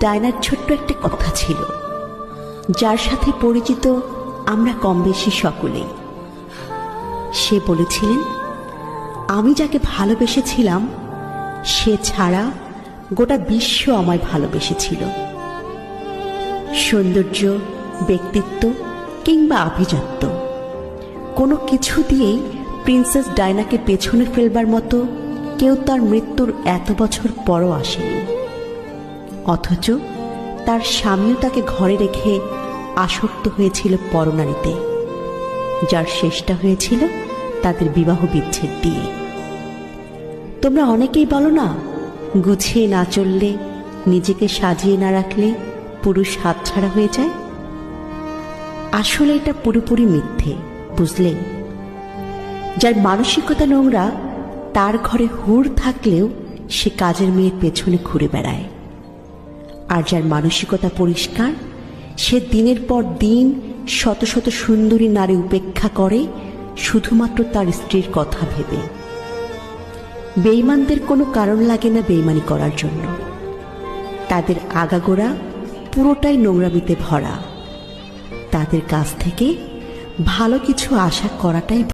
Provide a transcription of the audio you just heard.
ডায়নার ছোট্ট একটা কথা ছিল, যার সাথে পরিচিত আমরা কম বেশি সকলেই। সে বলেছিলেন, আমি যাকে ভালোবেসেছিলাম সে ছাড়া গোটা বিশ্ব আমায় ভালোবেসেছিল। সৌন্দর্য, ব্যক্তিত্ব কিংবা আভিজাত্য কোনো কিছু দিয়েই প্রিন্সেস ডায়নাকে পেছনে ফেলবার মতো কেউ তার মৃত্যুর এত বছর পরও আসেনি। অথচ তার স্বামীও তাকে ঘরে রেখে আসক্ত হয়েছিল পরনারীতে, যার শেষটা হয়েছিল তাদের বিবাহ বিচ্ছেদ দিয়ে। তোমরা অনেকেই বলো না, গুছিয়ে না চললে, নিজেকে সাজিয়ে না রাখলে পুরুষ হাতছাড়া হয়ে যায়। আসলে এটা পুরোপুরি মিথ্যে, বুঝলে? যার মানসিকতা নোংরা তার ঘরে হুড় থাকলেও সে কাজের মেয়ের পেছনে ঘুরে বেড়ায়, আর যার মানসিকতা পরিষ্কার সে দিনের পর দিন শত শত সুন্দরী নারী উপেক্ষা করে শুধুমাত্র তার স্ত্রীর কথা ভেবে। বেঈমানদের কোনো কারণ লাগে না বেঈমানি করার জন্য। তাদের আগাগোড়া পুরোটাই নোংরামিতে ভরা। তাদের কাছ থেকে ভালো কিছু আশা করাটাই